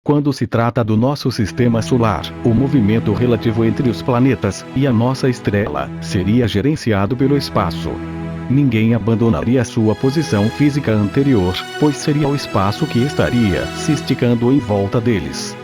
Quando se trata do nosso sistema solar, o movimento relativo entre os planetas e a nossa estrela seria gerenciado pelo espaço. Ninguém abandonaria sua posição física anterior, pois seria o espaço que estaria se esticando em volta deles.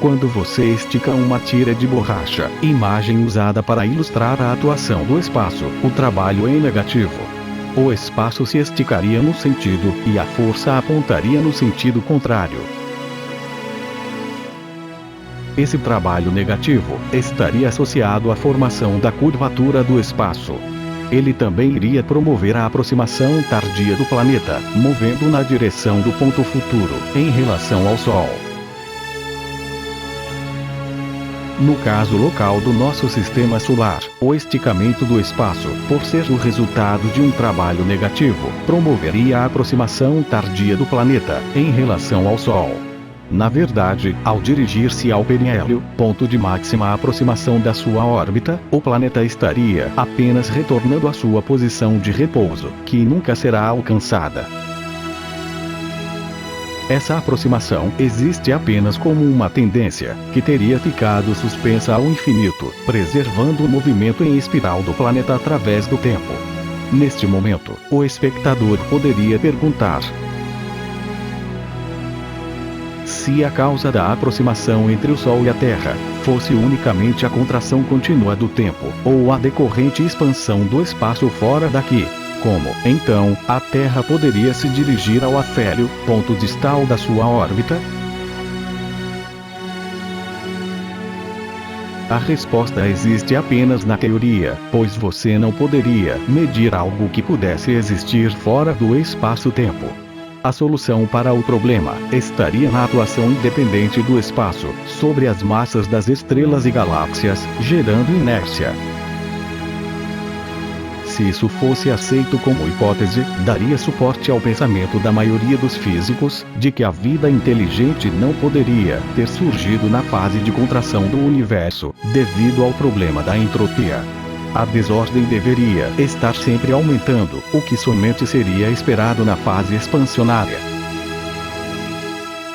Quando você estica uma tira de borracha, imagem usada para ilustrar a atuação do espaço, o trabalho é negativo. O espaço se esticaria no sentido, e a força apontaria no sentido contrário. Esse trabalho negativo estaria associado à formação da curvatura do espaço. Ele também iria promover a aproximação tardia do planeta, movendo na direção do ponto futuro, em relação ao Sol. No caso local do nosso sistema solar, o esticamento do espaço, por ser o resultado de um trabalho negativo, promoveria a aproximação tardia do planeta, em relação ao Sol. Na verdade, ao dirigir-se ao periélio, ponto de máxima aproximação da sua órbita, o planeta estaria apenas retornando à sua posição de repouso, que nunca será alcançada. Essa aproximação existe apenas como uma tendência, que teria ficado suspensa ao infinito, preservando o movimento em espiral do planeta através do tempo. Neste momento, o espectador poderia perguntar: se a causa da aproximação entre o Sol e a Terra fosse unicamente a contração contínua do tempo, ou a decorrente expansão do espaço fora daqui, como, então, a Terra poderia se dirigir ao afélio, ponto distal da sua órbita? A resposta existe apenas na teoria, pois você não poderia medir algo que pudesse existir fora do espaço-tempo. A solução para o problema estaria na atuação independente do espaço sobre as massas das estrelas e galáxias, gerando inércia. Se isso fosse aceito como hipótese, daria suporte ao pensamento da maioria dos físicos, de que a vida inteligente não poderia ter surgido na fase de contração do universo, devido ao problema da entropia. A desordem deveria estar sempre aumentando, o que somente seria esperado na fase expansionária.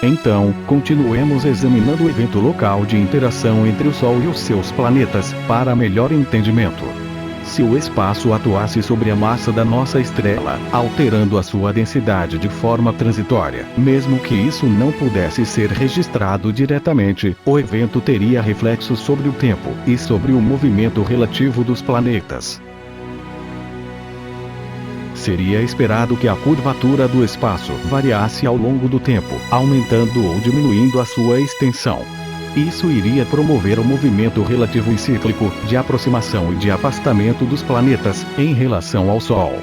Então, continuemos examinando o evento local de interação entre o Sol e os seus planetas, para melhor entendimento. Se o espaço atuasse sobre a massa da nossa estrela, alterando a sua densidade de forma transitória, mesmo que isso não pudesse ser registrado diretamente, o evento teria reflexos sobre o tempo e sobre o movimento relativo dos planetas. Seria esperado que a curvatura do espaço variasse ao longo do tempo, aumentando ou diminuindo a sua extensão. Isso iria promover o movimento relativo e cíclico, de aproximação e de afastamento dos planetas, em relação ao Sol.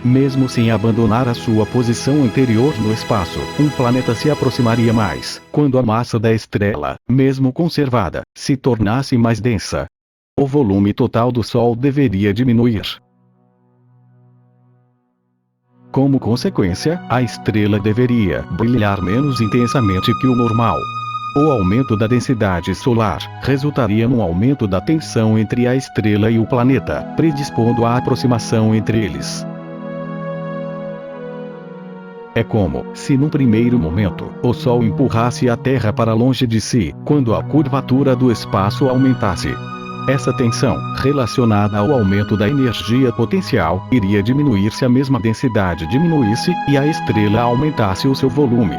Mesmo sem abandonar a sua posição anterior no espaço, um planeta se aproximaria mais, quando a massa da estrela, mesmo conservada, se tornasse mais densa. O volume total do Sol deveria diminuir. Como consequência, a estrela deveria brilhar menos intensamente que o normal. O aumento da densidade solar resultaria num aumento da tensão entre a estrela e o planeta, predispondo à aproximação entre eles. É como se num primeiro momento, o Sol empurrasse a Terra para longe de si, quando a curvatura do espaço aumentasse. Essa tensão, relacionada ao aumento da energia potencial, iria diminuir se a mesma densidade diminuísse, e a estrela aumentasse o seu volume.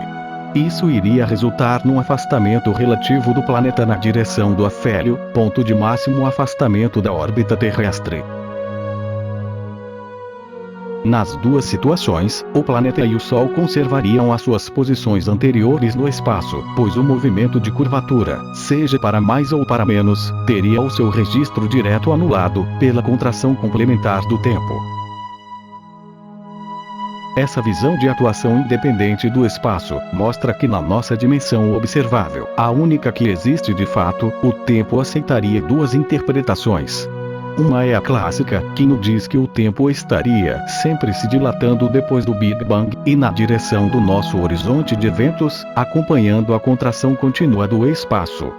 Isso iria resultar num afastamento relativo do planeta na direção do afélio, ponto de máximo afastamento da órbita terrestre. Nas duas situações, o planeta e o Sol conservariam as suas posições anteriores no espaço, pois o movimento de curvatura, seja para mais ou para menos, teria o seu registro direto anulado, pela contração complementar do tempo. Essa visão de atuação independente do espaço, mostra que na nossa dimensão observável, a única que existe de fato, o tempo aceitaria duas interpretações. Uma é a clássica, que nos diz que o tempo estaria sempre se dilatando depois do Big Bang, e na direção do nosso horizonte de eventos, acompanhando a contração contínua do espaço.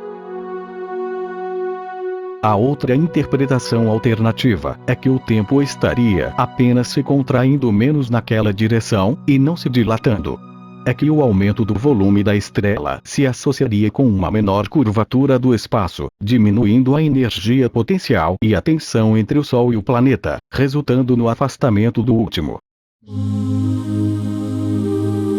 A outra interpretação alternativa é que o tempo estaria apenas se contraindo menos naquela direção, e não se dilatando. É que o aumento do volume da estrela se associaria com uma menor curvatura do espaço, diminuindo a energia potencial e a tensão entre o Sol e o planeta, resultando no afastamento do último.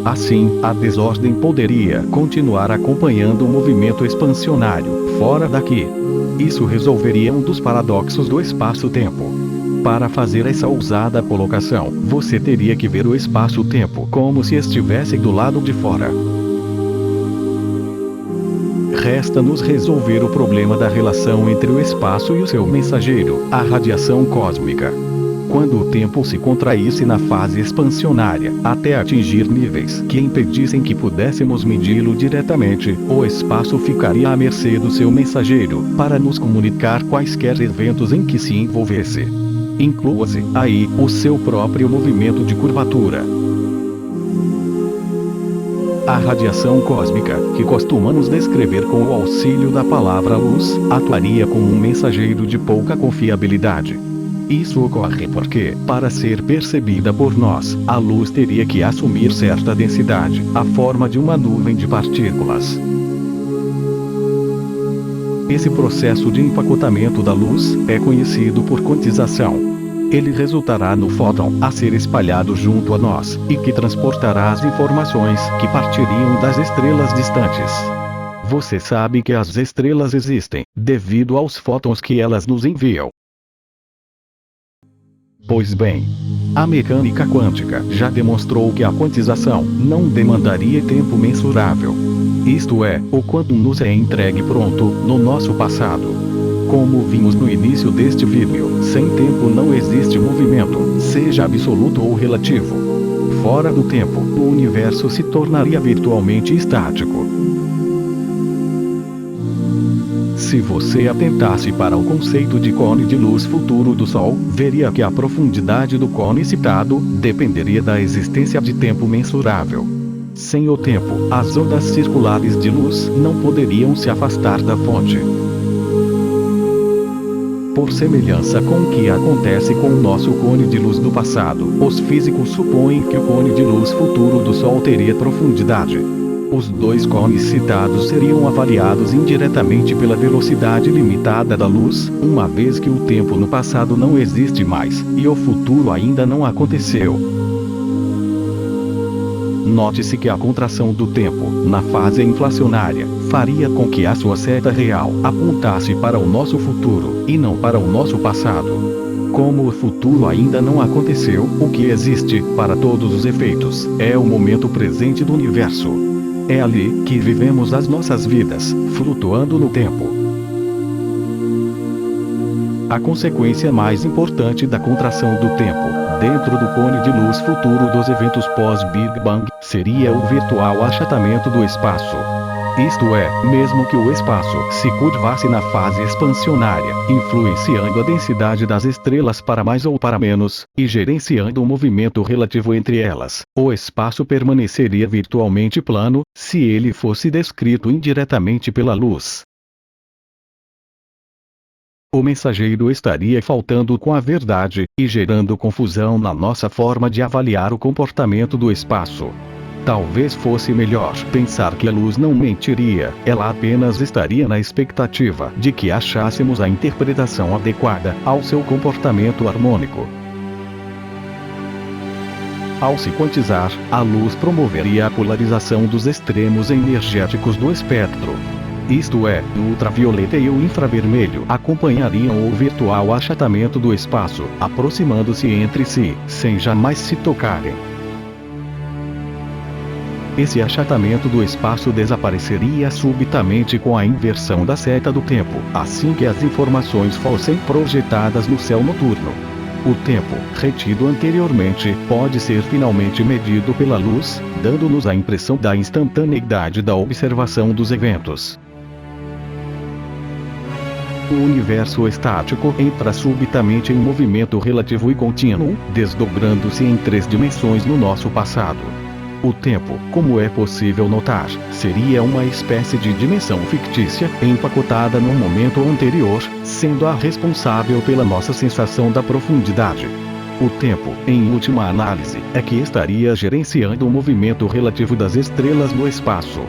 Assim, a desordem poderia continuar acompanhando o movimento expansionário, fora daqui. Isso resolveria um dos paradoxos do espaço-tempo. Para fazer essa ousada colocação, você teria que ver o espaço-tempo como se estivesse do lado de fora. Resta-nos resolver o problema da relação entre o espaço e o seu mensageiro, a radiação cósmica. Quando o tempo se contraísse na fase expansionária, até atingir níveis que impedissem que pudéssemos medi-lo diretamente, o espaço ficaria à mercê do seu mensageiro, para nos comunicar quaisquer eventos em que se envolvesse. Inclua-se, aí, o seu próprio movimento de curvatura. A radiação cósmica, que costumamos descrever com o auxílio da palavra luz, atuaria como um mensageiro de pouca confiabilidade. Isso ocorre porque, para ser percebida por nós, a luz teria que assumir certa densidade, a forma de uma nuvem de partículas. Esse processo de empacotamento da luz é conhecido por quantização. Ele resultará no fóton a ser espalhado junto a nós, e que transportará as informações que partiriam das estrelas distantes. Você sabe que as estrelas existem, devido aos fótons que elas nos enviam. Pois bem, a mecânica quântica já demonstrou que a quantização não demandaria tempo mensurável. Isto é, o quantum nos é entregue pronto, no nosso passado. Como vimos no início deste vídeo, sem tempo não existe movimento, seja absoluto ou relativo. Fora do tempo, o universo se tornaria virtualmente estático. Se você atentasse para o conceito de cone de luz futuro do Sol, veria que a profundidade do cone citado dependeria da existência de tempo mensurável. Sem o tempo, as ondas circulares de luz não poderiam se afastar da fonte. Por semelhança com o que acontece com o nosso cone de luz do passado, os físicos supõem que o cone de luz futuro do Sol teria profundidade. Os dois cones citados seriam avaliados indiretamente pela velocidade limitada da luz, uma vez que o tempo no passado não existe mais, e o futuro ainda não aconteceu. Note-se que a contração do tempo, na fase inflacionária, faria com que a sua seta real apontasse para o nosso futuro, e não para o nosso passado. Como o futuro ainda não aconteceu, o que existe, para todos os efeitos, é o momento presente do universo. É ali que vivemos as nossas vidas, flutuando no tempo. A consequência mais importante da contração do tempo, dentro do cone de luz futuro dos eventos pós-Big Bang, seria o virtual achatamento do espaço. Isto é, mesmo que o espaço se curvasse na fase expansionária, influenciando a densidade das estrelas para mais ou para menos, e gerenciando o movimento relativo entre elas, o espaço permaneceria virtualmente plano, se ele fosse descrito indiretamente pela luz. O mensageiro estaria faltando com a verdade, e gerando confusão na nossa forma de avaliar o comportamento do espaço. Talvez fosse melhor pensar que a luz não mentiria, ela apenas estaria na expectativa de que achássemos a interpretação adequada ao seu comportamento harmônico. Ao se quantizar, a luz promoveria a polarização dos extremos energéticos do espectro. Isto é, o ultravioleta e o infravermelho acompanhariam o virtual achatamento do espaço, aproximando-se entre si, sem jamais se tocarem. Esse achatamento do espaço desapareceria subitamente com a inversão da seta do tempo, assim que as informações fossem projetadas no céu noturno. O tempo, retido anteriormente, pode ser finalmente medido pela luz, dando-nos a impressão da instantaneidade da observação dos eventos. O universo estático entra subitamente em movimento relativo e contínuo, desdobrando-se em 3 dimensões no nosso passado. O tempo, como é possível notar, seria uma espécie de dimensão fictícia, empacotada no momento anterior, sendo a responsável pela nossa sensação da profundidade. O tempo, em última análise, é que estaria gerenciando o movimento relativo das estrelas no espaço.